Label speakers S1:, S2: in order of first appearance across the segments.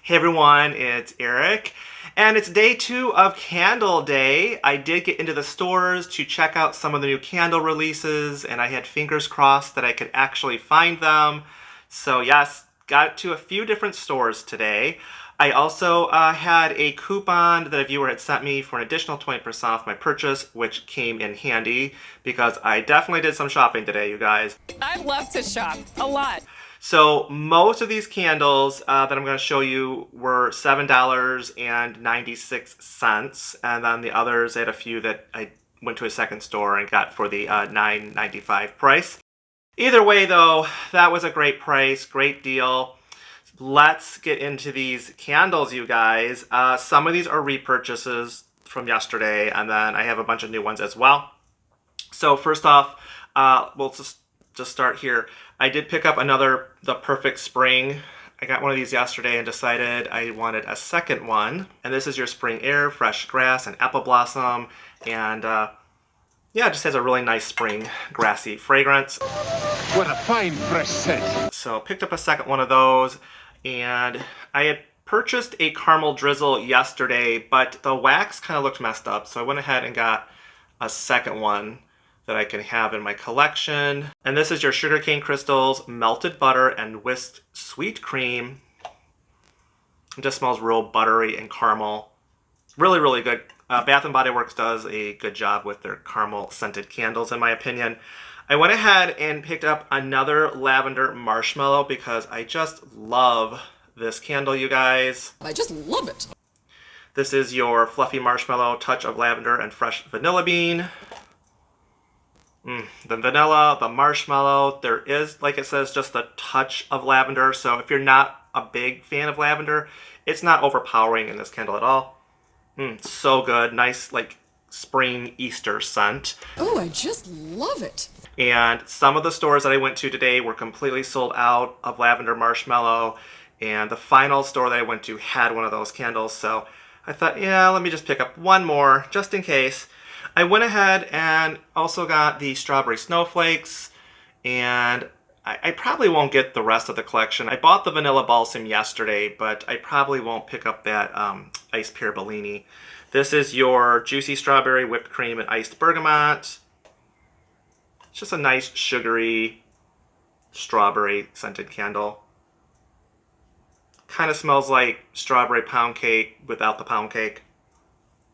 S1: Hey everyone, it's Eric, and it's day 2 of Candle Day. I did get into the stores to check out some of the new candle releases, and I had fingers crossed that I could actually find them. So yes, got to a few different stores today. I also had a coupon that a viewer had sent me for an additional 20% off my purchase, which came in handy because I definitely did some shopping today, you guys.
S2: I love to shop, a lot.
S1: So most of these candles that I'm going to show you were $7.96, and then the others, I had a few that I went to a second store and got for the $9.95 price. Either way though, that was a great price, great deal. Let's get into these candles, you guys. Some of these are repurchases from yesterday, and then I have a bunch of new ones as well. So first off, we'll just start here. I did pick up the Perfect Spring. I got one of these yesterday and decided I wanted a second one. And this is your spring air, fresh grass, and apple blossom. And yeah, it just has a really nice spring grassy fragrance.
S3: What a fine fresh scent.
S1: So picked up a second one of those. And I had purchased a caramel drizzle yesterday, but the wax kind of looked messed up. So I went ahead and got a second one that I can have in my collection. And this is your sugarcane crystals, melted butter, and whisked sweet cream. It just smells real buttery and caramel. Really, really good. Bath & Body Works does a good job with their caramel scented candles, in my opinion. I went ahead and picked up another Lavender Marshmallow because I just love this candle, you guys.
S2: I just love it.
S1: This is your fluffy marshmallow, touch of lavender and fresh vanilla bean. The vanilla, the marshmallow, there is, like it says, just a touch of lavender. So if you're not a big fan of lavender, it's not overpowering in this candle at all. So good. Nice, like, spring Easter scent.
S2: Oh, I just love it.
S1: And some of the stores that I went to today were completely sold out of lavender marshmallow. And the final store that I went to had one of those candles. So I thought, yeah, let me just pick up one more just in case. I went ahead and also got the strawberry snowflakes, and I probably won't get the rest of the collection. I bought the vanilla balsam yesterday, but I probably won't pick up that iced pear Bellini. This is your juicy strawberry whipped cream and iced bergamot. It's just a nice sugary strawberry scented candle. Kind of smells like strawberry pound cake without the pound cake.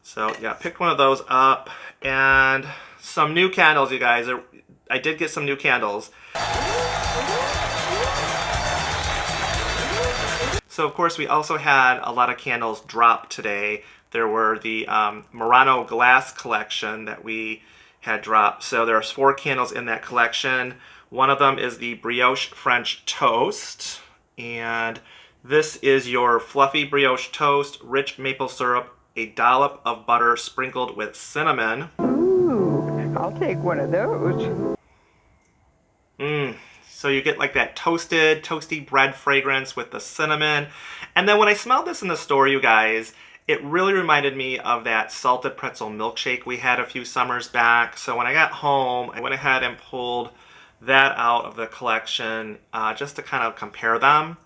S1: So yeah, picked one of those up, and some new candles, you guys. I did get some new candles. So of course we also had a lot of candles drop today. There were the Murano glass collection that we had dropped. So there's 4 candles in that collection. One of them is the Brioche French Toast, and this is your fluffy brioche toast, rich maple syrup, a dollop of butter sprinkled with cinnamon.
S4: Ooh, I'll take one of those.
S1: So you get like that toasty bread fragrance with the cinnamon. And then when I smelled this in the store, you guys, it really reminded me of that salted pretzel milkshake we had a few summers back. So when I got home, I went ahead and pulled that out of the collection just to kind of compare them.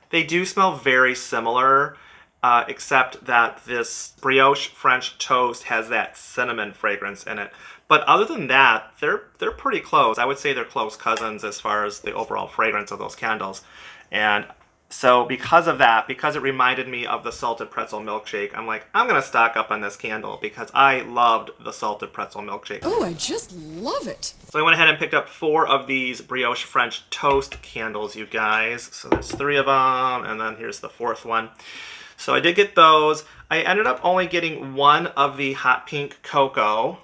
S1: They do smell very similar. Except that this brioche French toast has that cinnamon fragrance in it. But other than that, they're pretty close. I would say they're close cousins as far as the overall fragrance of those candles. And so because of that, because it reminded me of the salted pretzel milkshake, I'm like, I'm going to stock up on this candle because I loved the salted pretzel milkshake.
S2: Oh, I just love it.
S1: So I went ahead and picked up 4 of these brioche French toast candles, you guys. So there's 3 of them, and then here's the 4th one. So I did get those. I ended up only getting one of the hot pink cocoa.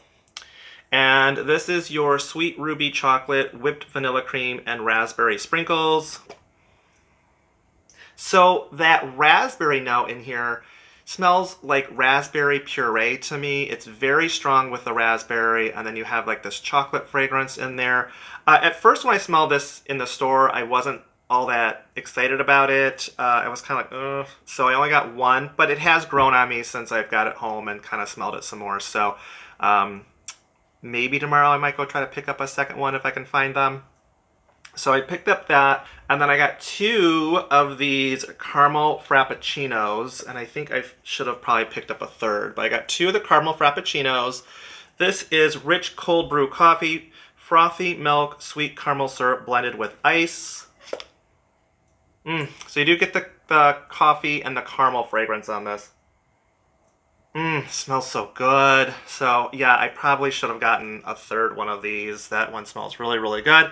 S1: And this is your sweet ruby chocolate, whipped vanilla cream, and raspberry sprinkles. So that raspberry note in here smells like raspberry puree to me. It's very strong with the raspberry, and then you have like this chocolate fragrance in there. At first when I smelled this in the store, I wasn't all that excited about it. I was kind of like, ugh. So I only got one, but it has grown on me since I've got it home and kind of smelled it some more. So maybe tomorrow I might go try to pick up a second one if I can find them. So I picked up that, and then I got 2 of these caramel frappuccinos, and I think I should have probably picked up a third, but I got 2 of the caramel frappuccinos. This is rich cold brew coffee, frothy milk, sweet caramel syrup blended with ice. So you do get the coffee and the caramel fragrance on this. Smells so good. So yeah, I probably should have gotten a third one of these. That one smells really, really good.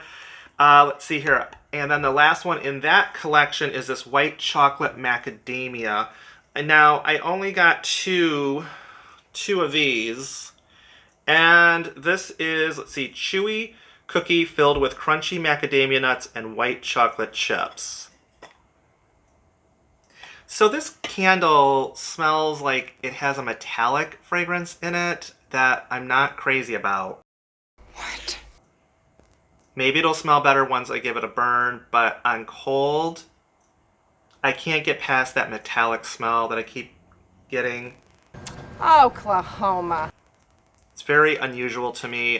S1: Let's see here. And then the last one in that collection is this white chocolate macadamia. And now I only got two of these. And this is, let's see, chewy cookie filled with crunchy macadamia nuts and white chocolate chips. So this candle smells like it has a metallic fragrance in it that I'm not crazy about.
S2: What?
S1: Maybe it'll smell better once I give it a burn, but on cold, I can't get past that metallic smell that I keep getting.
S4: Oklahoma.
S1: It's very unusual to me,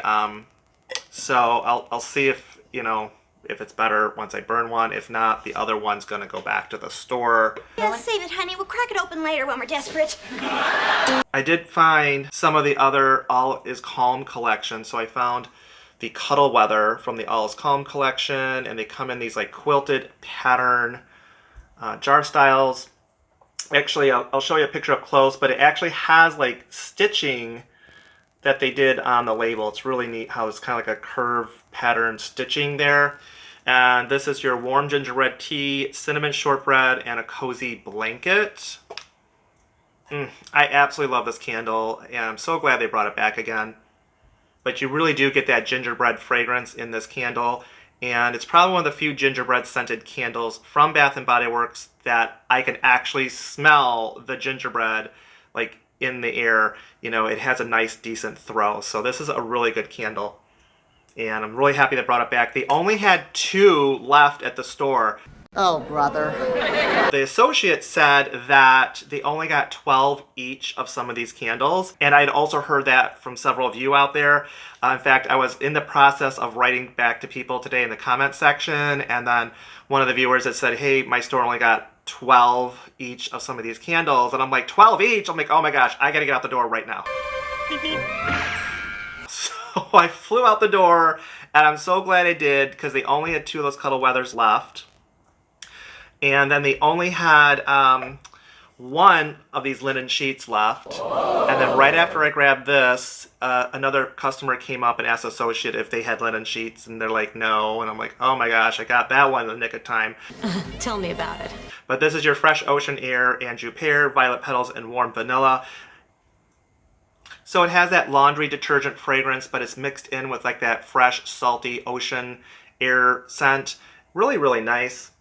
S1: so I'll see if, if it's better once I burn one. If not, the other one's gonna go back to the store.
S5: Yeah, save it, honey. We'll crack it open later when we're desperate.
S1: I did find some of the other All Is Calm collection, so I found the Cuddle Weather from the All Is Calm collection, and they come in these like quilted pattern jar styles. Actually, I'll show you a picture up close, but it actually has like stitching that they did on the label. It's really neat how it's kind of like a curve pattern stitching there. And this is your warm gingerbread tea, cinnamon shortbread, and a cozy blanket. I absolutely love this candle, and I'm so glad they brought it back again. But you really do get that gingerbread fragrance in this candle, and it's probably one of the few gingerbread scented candles from Bath & Body Works that I can actually smell the gingerbread like in the air. It has a nice decent throw. So this is a really good candle, and I'm really happy they brought it back. They only had 2 left at the store.
S6: Oh, brother.
S1: The associate said that they only got 12 each of some of these candles, and I'd also heard that from several of you out there. In fact, I was in the process of writing back to people today in the comment section, and then one of the viewers had said, hey, my store only got 12 each of some of these candles, and I'm like, 12 each? I'm like, oh my gosh, I gotta get out the door right now. So I flew out the door, and I'm so glad I did, because they only had 2 of those Cuddle Weathers left. And then they only had 1 of these linen sheets left. And then right after I grabbed this, another customer came up and asked the associate if they had linen sheets, and they're like, no. And I'm like, oh my gosh, I got that one in the nick of time.
S5: Tell me about it.
S1: But this is your fresh ocean air, Anjou pear, violet petals, and warm vanilla. So it has that laundry detergent fragrance, but it's mixed in with like that fresh, salty ocean air scent. Really, really nice.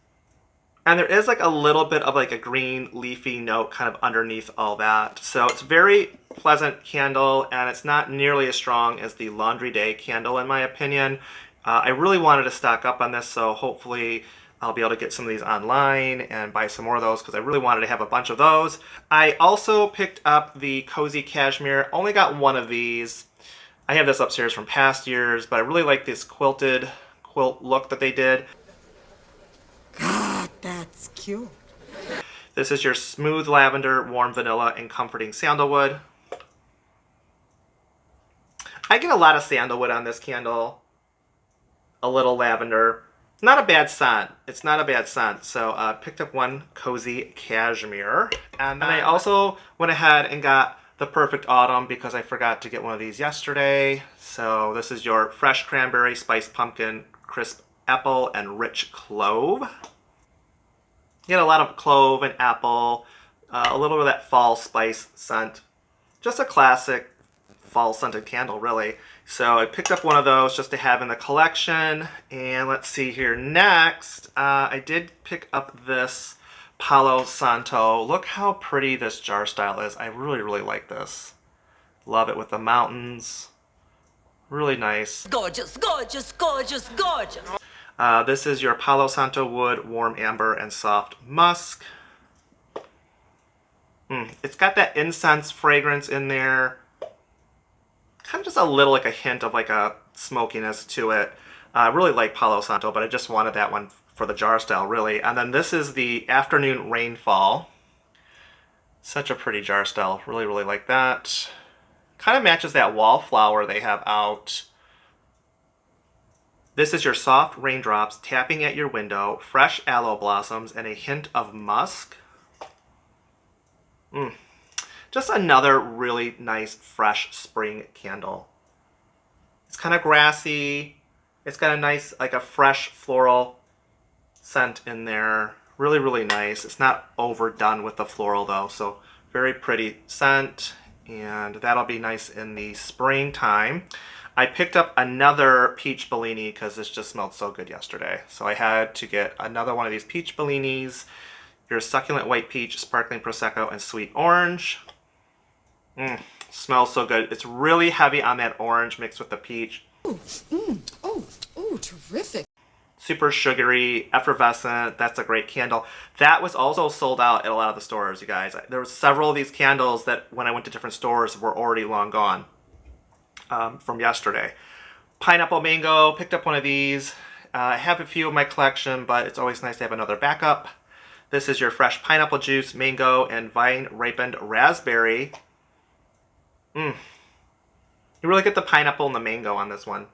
S1: And there is like a little bit of like a green leafy note kind of underneath all that. So it's a very pleasant candle, and it's not nearly as strong as the Laundry Day candle in my opinion. I really wanted to stock up on this, so hopefully I'll be able to get some of these online and buy some more of those, because I really wanted to have a bunch of those. I also picked up the Cozy Cashmere. Only got 1 of these. I have this upstairs from past years, but I really like this quilted quilt look that they did.
S6: God, that's cute.
S1: This is your smooth lavender, warm vanilla, and comforting sandalwood. I get a lot of sandalwood on this candle. A little lavender. Not a bad scent. It's not a bad scent. So I picked up 1 Cozy Cashmere. And then I also went ahead and got the Perfect Autumn, because I forgot to get one of these yesterday. So this is your fresh cranberry, spiced pumpkin, crisp apple, and rich clove. You get a lot of clove and apple, a little bit of that fall spice scent. Just a classic fall scented candle, really. So I picked up 1 of those just to have in the collection. And let's see here. Next, I did pick up this Palo Santo. Look how pretty this jar style is. I really, really like this. Love it with the mountains. Really nice.
S6: Gorgeous, gorgeous, gorgeous, gorgeous.
S1: This is your Palo Santo wood, warm amber, and soft musk. It's got that incense fragrance in there. Kind of just a little like a hint of like a smokiness to it. I really like Palo Santo, but I just wanted that one for the jar style, really. And then this is the Afternoon Rainfall. Such a pretty jar style. Really, really like that. Kind of matches that wallflower they have out. This is your soft raindrops tapping at your window, fresh aloe blossoms, and a hint of musk. Just another really nice, fresh spring candle. It's kind of grassy. It's got a nice, like a fresh floral scent in there. Really, really nice. It's not overdone with the floral though, so very pretty scent, and that'll be nice in the springtime. I picked up another peach Bellini because this just smelled so good yesterday. So I had to get another one of these peach Bellinis. Your succulent white peach, sparkling prosecco, and sweet orange. Smells so good. It's really heavy on that orange mixed with the peach.
S2: Oh, terrific.
S1: Super sugary, effervescent. That's a great candle. That was also sold out at a lot of the stores, you guys. There were several of these candles that when I went to different stores were already long gone from yesterday. Pineapple mango, picked up one of these. I have a few in my collection, but it's always nice to have another backup. This is your fresh pineapple juice, mango, and vine ripened raspberry. You really get the pineapple and the mango on this one.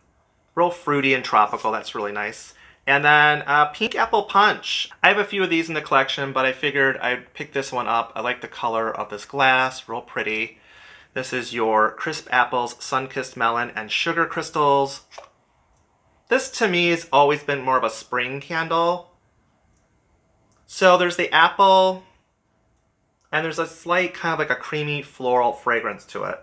S1: Real fruity and tropical. That's really nice. And then pink apple punch. I have a few of these in the collection, but I figured I'd pick this one up. I like the color of this glass. Real pretty. This is your crisp apples, sun-kissed melon, and sugar crystals. This to me has always been more of a spring candle. So there's the apple, and there's a slight kind of like a creamy floral fragrance to it.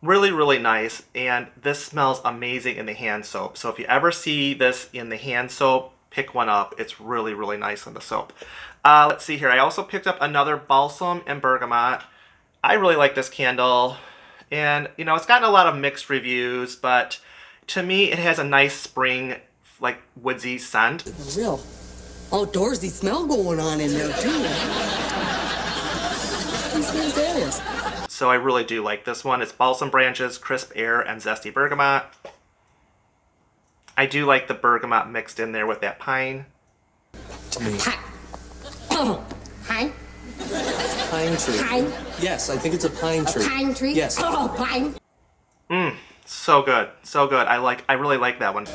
S1: Really, really nice, and this smells amazing in the hand soap. So if you ever see this in the hand soap, pick one up. It's really, really nice in the soap. Let's see here. I also picked up another Balsam and Bergamot. I really like this candle, and you know, it's gotten a lot of mixed reviews, but to me it has a nice spring, like woodsy scent.
S6: A real outdoorsy smell going on in there, too. What smell that is?
S1: So I really do like this one. It's balsam branches, crisp air, and zesty bergamot. I do like the bergamot mixed in there with that pine.
S7: To me.
S6: Pine?
S7: Pine tree.
S6: Pine?
S7: Yes, I think it's a pine tree.
S6: A pine tree?
S7: Yes.
S6: Oh, pine.
S1: So good. So good. I really like that one. It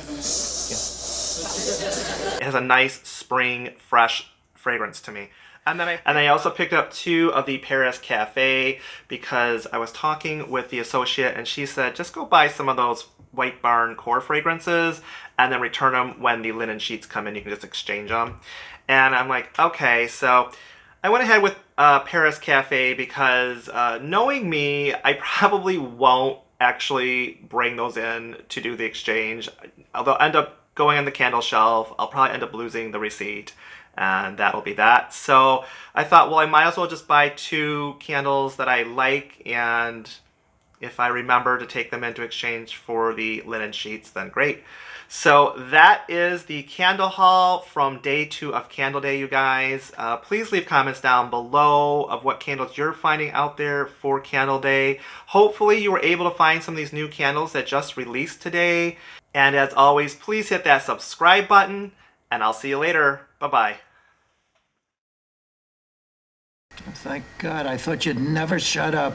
S1: has a nice spring, fresh fragrance to me. And I also picked up two of the Paris Cafe because I was talking with the associate and she said, just go buy some of those White Barn core fragrances and then return them when the linen sheets come in. You can just exchange them. And I'm like, okay. So I went ahead with Paris Cafe because knowing me, I probably won't actually bring those in to do the exchange. They'll end up going on the candle shelf. I'll probably end up losing the receipt. And that'll be that. So I thought, well, I might as well just buy two candles that I like, and if I remember to take them into exchange for the linen sheets, then great. So that is the candle haul from day 2 of Candle Day, you guys. Please leave comments down below of what candles you're finding out there for Candle Day. Hopefully you were able to find some of these new candles that just released today. And as always, please hit that subscribe button, and I'll see you later. Bye-bye.
S8: Thank God, I thought you'd never shut up.